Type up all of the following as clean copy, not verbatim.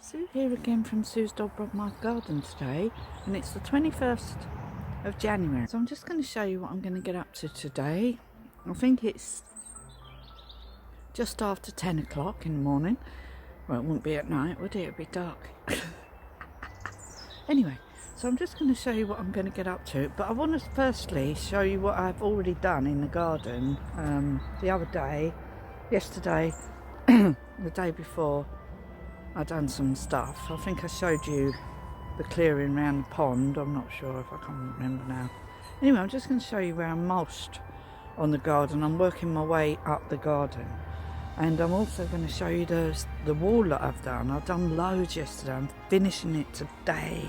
Sue here again from Sue's Dolbrodmaeth Garden today, and it's the 21st of January. So I'm just going to show you what I'm going to get up to today. I think it's just after 10 o'clock in the morning. Well, it wouldn't be at night, would it? It'd be dark. Anyway, so I'm just going to show you what I'm going to get up to, but I want to firstly show you what I've already done in the garden the other day, yesterday, the day before. I've done some stuff. I think I showed you the clearing around the pond. I'm not sure if I can't remember now. Anyway, I'm just going to show you where I'm mulched on the garden. I'm working my way up the garden. And I'm also going to show you the wall that I've done. I've done loads yesterday. I'm finishing it today.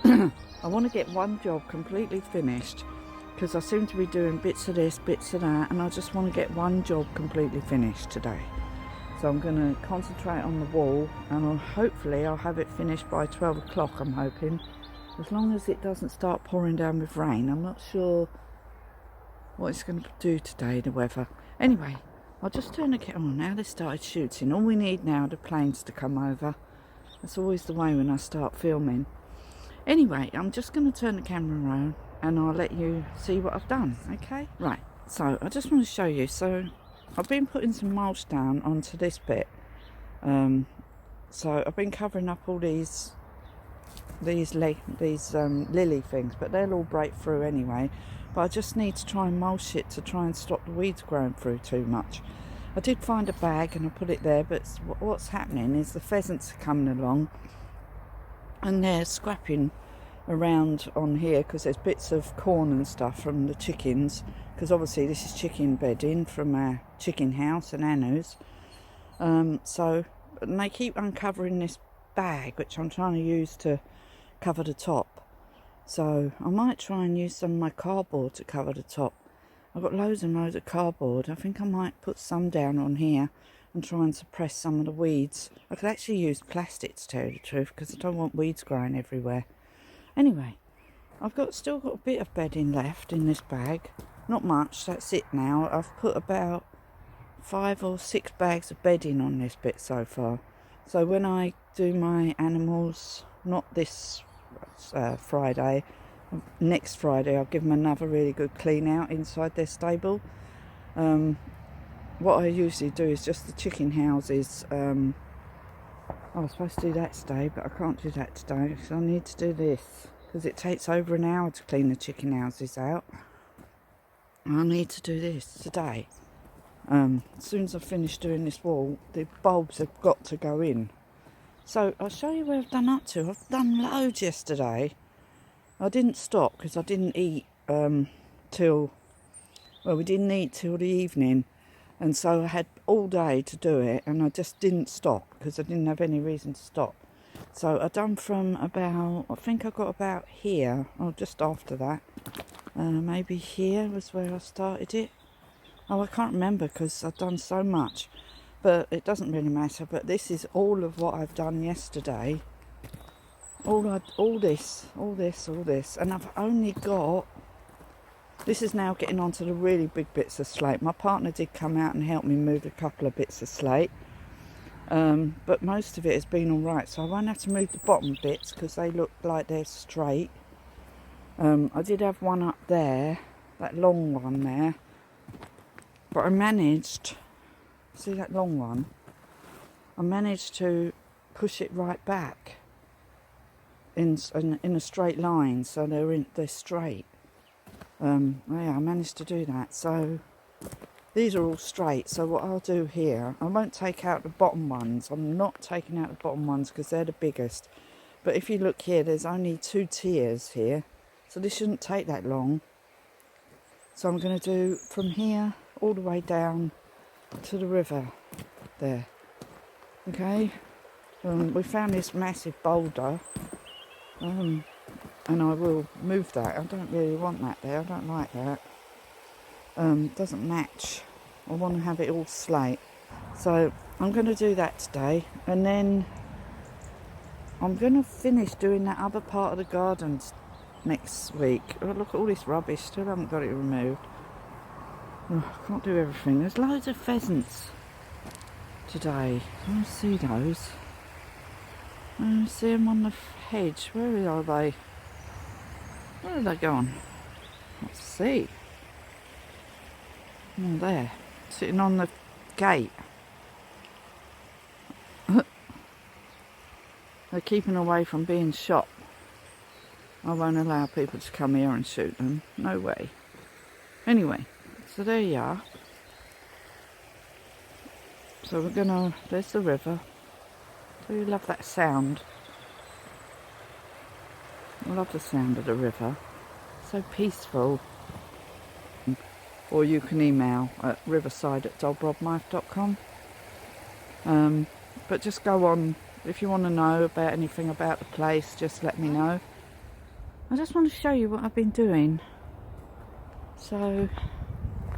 I want to get one job completely finished because I seem to be doing bits of this, bits of that, and I just want to get one job completely finished today. So I'm going to concentrate on the wall, and hopefully I'll have it finished by 12 o'clock, I'm hoping. As long as it doesn't start pouring down with rain. I'm not sure what it's going to do today, the weather. Anyway, I'll just turn the kettle on. Now they started shooting. All we need now are the planes to come over. That's always the way when I start filming. Anyway, I'm just going to turn the camera around and I'll let you see what I've done, okay? Right, so I just want to show you. So I've been putting some mulch down onto this bit. So I've been covering up all these lily things, but they'll all break through anyway. But I just need to try and mulch it to try and stop the weeds growing through too much. I did find a bag and I put it there, but what's happening is the pheasants are coming along and they're scrapping around on here because there's bits of corn and stuff from the chickens, because obviously this is chicken bedding from our chicken house and Anu's. So and they keep uncovering this bag, which I'm trying to use to cover the top. So I might try and use some of my cardboard to cover the top. I've got loads and loads of cardboard. I think I might put some down on here and try and suppress some of the weeds. I could actually use plastic to tell you the truth, because I don't want weeds growing everywhere. Anyway, I've still got a bit of bedding left in this bag. Not much, that's it now. I've put about 5 or 6 bags of bedding on this bit so far. So when I do my animals, not this Friday, next Friday, I'll give them another really good clean out inside their stable. What I usually do is just the chicken houses. I was supposed to do that today, but I can't do that today because I need to do this, because it takes over an hour to clean the chicken houses out. I need to do this today. As soon as I finish doing this wall, the bulbs have got to go in. So I'll show you where I've done up to. I've done loads yesterday. I didn't stop because I didn't eat we didn't eat till the evening. And so I had all day to do it, and I just didn't stop because I didn't have any reason to stop. So I've done from about, I think I got about here, or just after that. Maybe here was where I started it. Oh, I can't remember because I've done so much. But it doesn't really matter. But this is all of what I've done yesterday. All this. And I've only got... This is now getting onto the really big bits of slate. My partner did come out and help me move a couple of bits of slate. But most of it has been alright. So I won't have to move the bottom bits because they look like they're straight. I did have one up there. That long one there. But I managed... See that long one? I managed to push it right back in a straight line, so they're straight. Yeah, I managed to do that. So these are all straight. So what I'll do here, I won't take out the bottom ones. I'm not taking out the bottom ones because they're the biggest. But if you look here, there's only 2 tiers here, so this shouldn't take that long. So I'm going to do from here all the way down to the river there. Okay, we found this massive boulder, and I will move that. I don't really want that there. I don't like that. Doesn't match. I want to have it all slate. So I'm going to do that today, and then I'm going to finish doing that other part of the garden next week. Oh, look at all this rubbish. Still haven't got it removed. Oh, I can't do everything. There's loads of pheasants today. Can you see those? I see them on the hedge. Where are they? Where are they gone? Let's see. Oh, there. Sitting on the gate. They're keeping away from being shot. I won't allow people to come here and shoot them. No way. Anyway, so there you are. So we're gonna, there's the river. Do you love that sound? I love the sound of the river. So peaceful. Or you can email at riverside@dolbrodmaeth.com. But just go on, if you want to know about anything about the place, just let me know. I just want to show you what I've been doing. So,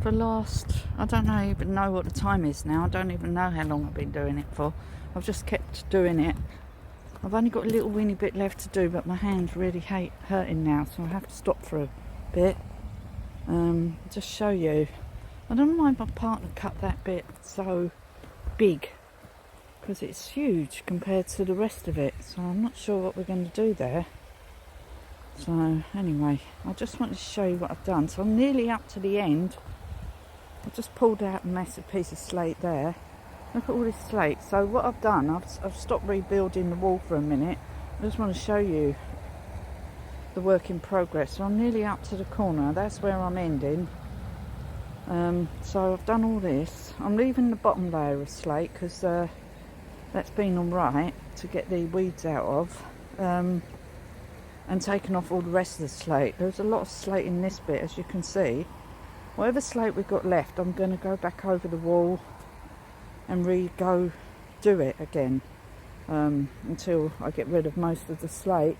for last, I don't even know what the time is now. I don't even know how long I've been doing it for. I've just kept doing it. I've only got a little weeny bit left to do, but my hands really hurting now, so I have to stop for a bit. Just show you. I don't know why my partner cut that bit so big, because it's huge compared to the rest of it, so I'm not sure what we're going to do there. So anyway, I just wanted to show you what I've done. So I'm nearly up to the end. I've just pulled out a massive piece of slate there. Look at all this slate. So what I've done, I've stopped rebuilding the wall for a minute. I just want to show you the work in progress. So I'm nearly up to the corner. That's where I'm ending. So I've done all this. I'm leaving the bottom layer of slate because that's been alright to get the weeds out of. And taken off all the rest of the slate. There's a lot of slate in this bit, as you can see. Whatever slate we've got left, I'm going to go back over the wall and go do it again until I get rid of most of the slate.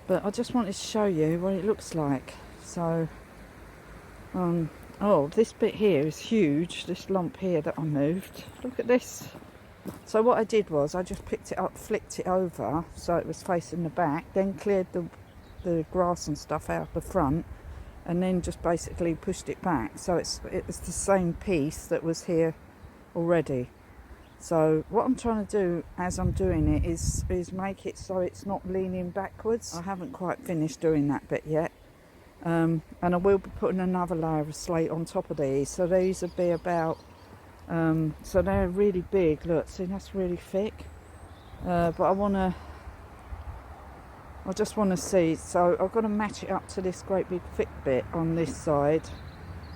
But I just wanted to show you what it looks like. So, oh, this bit here is huge. This lump here that I moved. Look at this. So what I did was I just picked it up, flicked it over so it was facing the back, then cleared the grass and stuff out the front, and then just basically pushed it back. So it's the same piece that was here already. So what I'm trying to do as I'm doing it is make it so it's not leaning backwards. I haven't quite finished doing that bit yet. And I will be putting another layer of slate on top of these. So these will be about... so they're really big. Look, see, that's really thick. But I just want to see. So I've got to match it up to this great big thick bit on this side.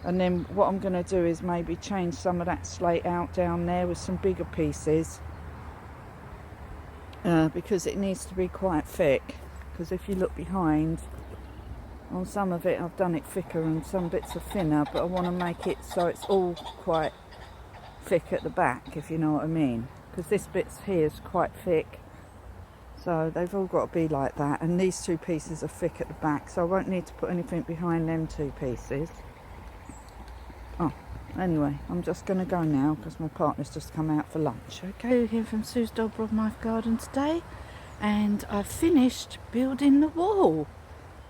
And then what I'm going to do is maybe change some of that slate out down there with some bigger pieces. Because it needs to be quite thick. Because if you look behind, on some of it I've done it thicker and some bits are thinner. But I want to make it so it's all quite thick at the back, if you know what I mean, because this bit here is quite thick, so they've all got to be like that, and these two pieces are thick at the back, so I won't need to put anything behind them two pieces. Oh, anyway, I'm just going to go now because my partner's just come out for lunch. Okay, here from Sue's Dolbrodmaeth garden today, and I've finished building the wall.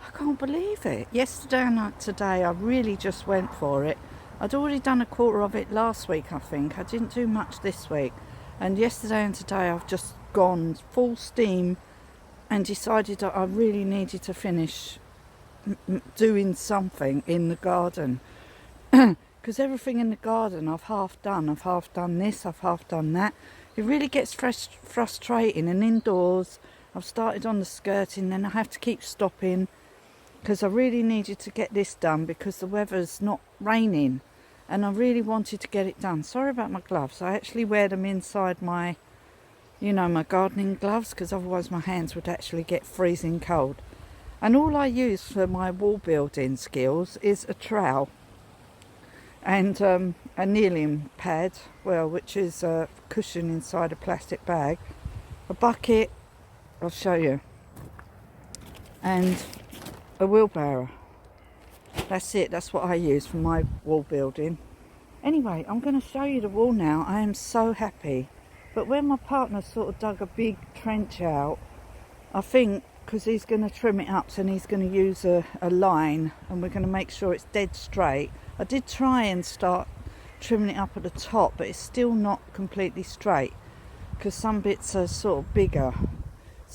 I can't believe it. Yesterday and today I really just went for it. I'd already done a quarter of it last week, I think. I didn't do much this week. And yesterday and today I've just gone full steam and decided that I really needed to finish doing something in the garden. Because everything in the garden I've half done. I've half done this, I've half done that. It really gets frustrating. And indoors, I've started on the skirting, then I have to keep stopping. Because I really needed to get this done because the weather's not raining and I really wanted to get it done. Sorry about my gloves. I actually wear them inside my, my gardening gloves, because otherwise my hands would actually get freezing cold. And all I use for my wall building skills is a trowel and a kneeling pad, which is a cushion inside a plastic bag, a bucket, I'll show you, and a wheelbarrow. That's it. That's what I use for my wall building. Anyway, I'm going to show you the wall now. I am so happy. But when my partner sort of dug a big trench out, I think because he's going to trim it up and he's going to use a line, and we're going to make sure it's dead straight. I did try and start trimming it up at the top, but it's still not completely straight because some bits are sort of bigger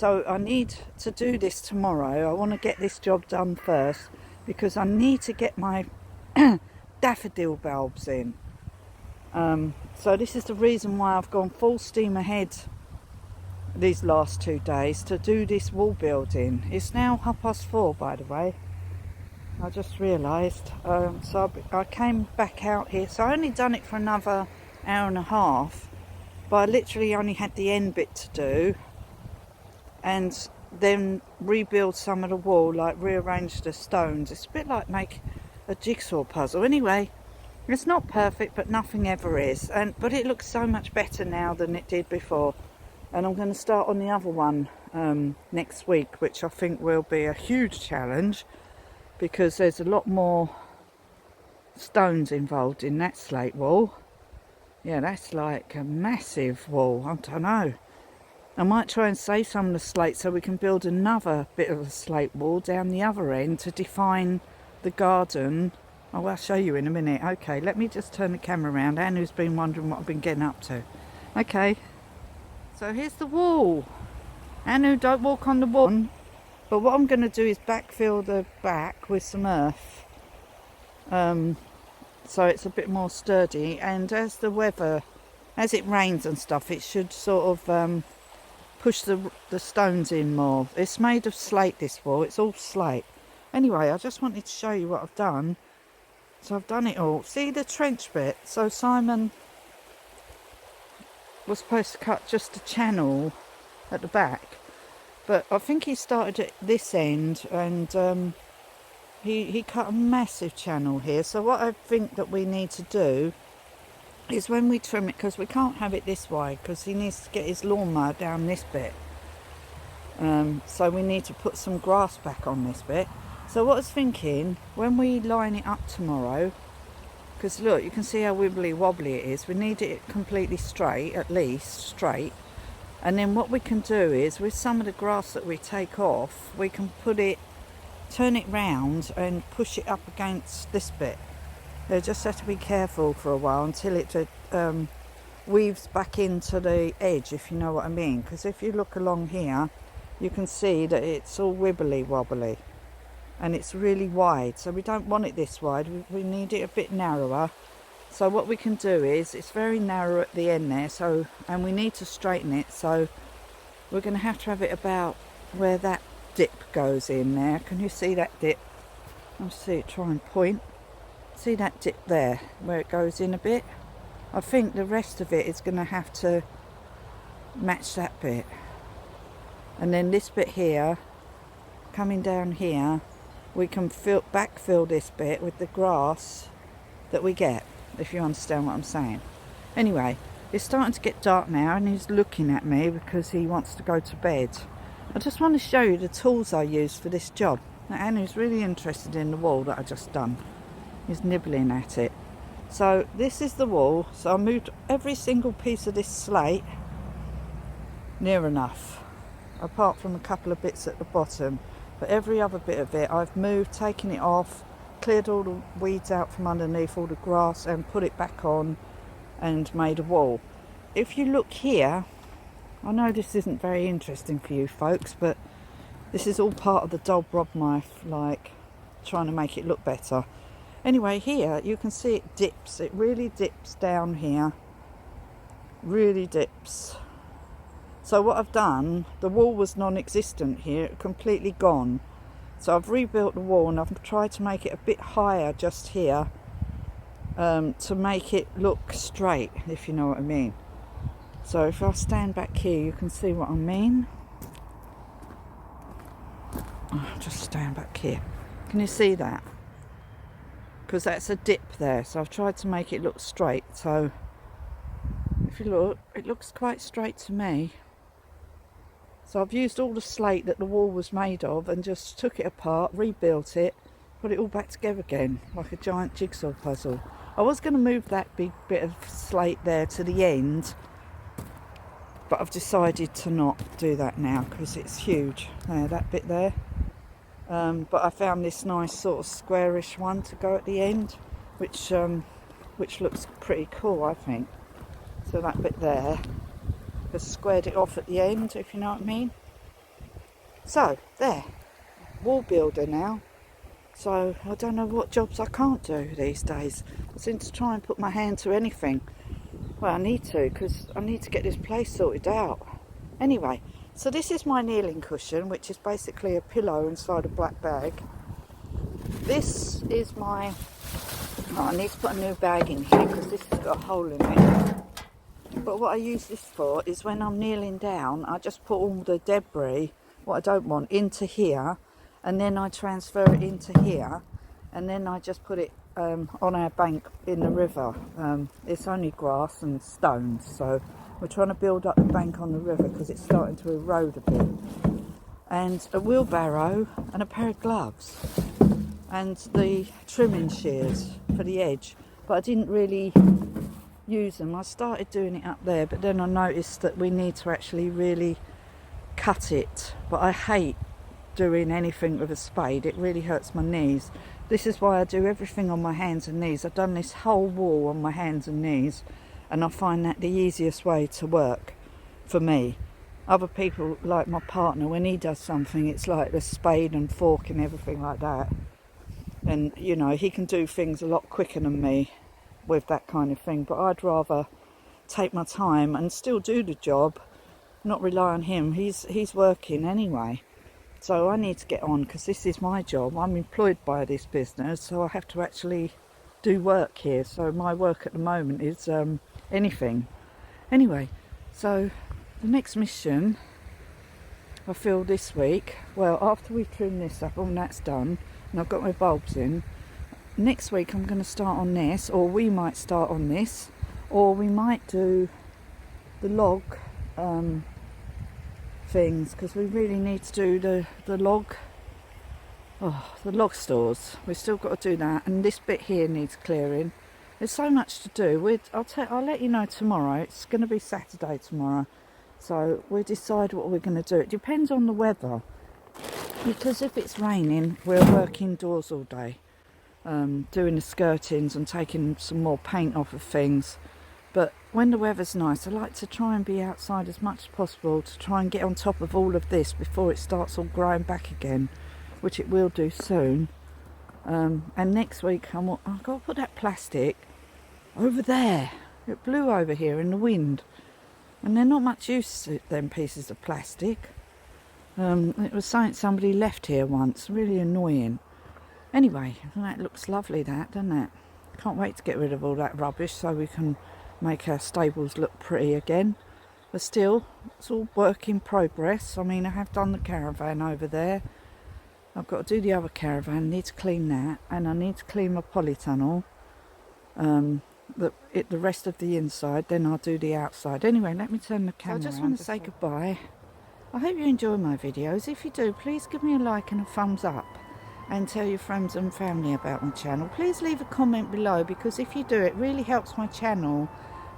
So I need to do this tomorrow. I want to get this job done first because I need to get my daffodil bulbs in. So this is the reason why I've gone full steam ahead these last 2 days to do this wall building. It's now 4:30, by the way. I just realised. So I came back out here. So I only done it for another hour and a half, but I literally only had the end bit to do, and then rebuild some of the wall, like rearrange the stones. It's a bit like make a jigsaw puzzle. Anyway, it's not perfect, but nothing ever is. But it looks so much better now than it did before. And I'm going to start on the other one next week, which I think will be a huge challenge because there's a lot more stones involved in that slate wall. Yeah, that's like a massive wall. I don't know. I might try and save some of the slate so we can build another bit of a slate wall down the other end to define the garden. Oh, I'll show you in a minute. Okay, let me just turn the camera around. Anne's been wondering what I've been getting up to. Okay, so here's the wall. Anu, don't walk on the wall. But what I'm going to do is backfill the back with some earth. So it's a bit more sturdy. And as the weather, as it rains and stuff, it should sort of push the stones in more. It's made of slate, this wall. It's all slate. Anyway, I just wanted to show you what I've done. So I've done it all. See the trench bit? So Simon was supposed to cut just a channel at the back, but I think he started at this end, and he cut a massive channel here. So what I think that we need to do is when we trim it, because we can't have it this way because he needs to get his lawnmower down this bit, so we need to put some grass back on this bit. So what I was thinking, when we line it up tomorrow, because look, you can see how wibbly wobbly it is, we need it completely straight, at least straight. And then what we can do is, with some of the grass that we take off, we can turn it round and push it up against this bit. You just have to be careful for a while until it weaves back into the edge, if you know what I mean. Because if you look along here, you can see that it's all wibbly wobbly. And it's really wide, so we don't want it this wide. We need it a bit narrower. So what we can do is, it's very narrow at the end there, so, and we need to straighten it, so we're going to have it about where that dip goes in there. Can you see that dip? I'll see it, try and point. See that dip there, where it goes in a bit? I think the rest of it is going to have to match that bit. And then this bit here, coming down here, we can backfill this bit with the grass that we get, if you understand what I'm saying. Anyway, it's starting to get dark now, and he's looking at me because he wants to go to bed. I just want to show you the tools I used for this job. Now, Anu's really interested in the wall that I just done. He's nibbling at it. So this is the wall. So I moved every single piece of this slate near enough, apart from a couple of bits at the bottom. But every other bit of it I've moved, taken it off, cleared all the weeds out from underneath, all the grass, and put it back on and made a wall. If you look here, I know this isn't very interesting for you folks, but this is all part of the Dolbrodmaeth, like trying to make it look better. Anyway, here you can see it dips. It really dips down here. Really dips. So what I've done, the wall was non-existent here, completely gone. So I've rebuilt the wall, and I've tried to make it a bit higher just here, to make it look straight, if you know what I mean. So if I stand back here, you can see what I mean. Oh, just stand back here. Can you see that? Because that's a dip there, so I've tried to make it look straight. So if you look, it looks quite straight to me. So I've used all the slate that the wall was made of and just took it apart, rebuilt it, put it all back together again, like a giant jigsaw puzzle. I was going to move that big bit of slate there to the end, but I've decided to not do that now because it's huge. There, that bit there. But I found this nice sort of squarish one to go at the end, which looks pretty cool, I think. So that bit there, just squared it off at the end, if you know what I mean. So, there. Wall builder now. So, I don't know what jobs I can't do these days. I seem to try and put my hand to anything. Well, I need to, because I need to get this place sorted out. Anyway, so this is my kneeling cushion, which is basically a pillow inside a black bag. This is my... Oh, I need to put a new bag in here because this has got a hole in it. But what I use this for is when I'm kneeling down, I just put all the debris, what I don't want, into here, and then I transfer it into here, and then I just put it on our bank in the river. It's only grass and stones, so we're trying to build up the bank on the river because it's starting to erode a bit. And a wheelbarrow and a pair of gloves and the trimming shears for the edge, but I didn't really use them. I started doing it up there, but then I noticed that we need to actually really cut it, but I hate doing anything with a spade. It really hurts my knees. This is why I do everything on my hands and knees. I've done this whole wall on my hands and knees, and I find that the easiest way to work for me. Other people, like my partner, when he does something, it's like the spade and fork and everything like that. And, you know, he can do things a lot quicker than me with that kind of thing. But I'd rather take my time and still do the job, not rely on him. He's working anyway. So I need to get on because this is my job. I'm employed by this business, so I have to actually do work here. So my work at the moment is anything. Anyway, so the next mission I feel this week, well, after we trim this up, and that's done, and I've got my bulbs in, next week I'm going to start on this, or we might start on this, or we might do the log things, because we really need to do the log stores. We've still got to do that, and this bit here needs clearing. There's so much to do. I'll let you know tomorrow. It's going to be Saturday tomorrow, so we'll decide what we're going to do. It depends on the weather, because if it's raining, we'll work indoors all day, doing the skirtings and taking some more paint off of things. But when the weather's nice, I like to try and be outside as much as possible to try and get on top of all of this before it starts all growing back again, which it will do soon. And next week I've got to put that plastic over there. It blew over here in the wind, and they're not much use, them pieces of plastic. It was something somebody left here once, really annoying. Anyway, that looks lovely, that, doesn't it? Can't wait to get rid of all that rubbish so we can make our stables look pretty again. But still, it's all work in progress. I mean, I have done the caravan over there. I've got to do the other caravan, I need to clean that, and I need to clean my polytunnel, the rest of the inside, then I'll do the outside. Anyway, let me turn the camera around. I just want to say goodbye. I hope you enjoy my videos. If you do, please give me a like and a thumbs up, and tell your friends and family about my channel. Please leave a comment below, because if you do, it really helps my channel.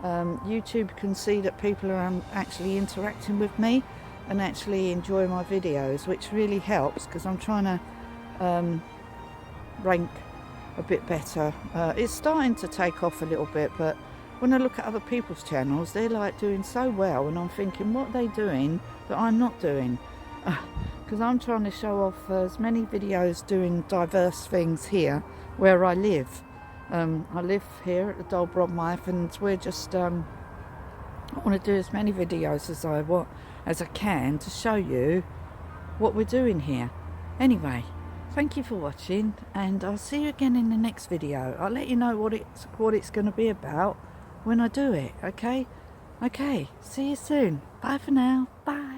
YouTube can see that people are actually interacting with me and actually enjoy my videos, which really helps, because I'm trying to rank a bit better. It's starting to take off a little bit, but when I look at other people's channels, they're like doing so well, and I'm thinking, what are they doing that I'm not doing? Because I'm trying to show off as many videos doing diverse things here where I live. I live here at the Dolbrodmaeth, and we're just I want to do as many videos as I can to show you what we're doing here. Anyway, thank you for watching, and I'll see you again in the next video. I'll let you know what it's going to be about when I do it. Okay, see you soon. Bye for now. Bye.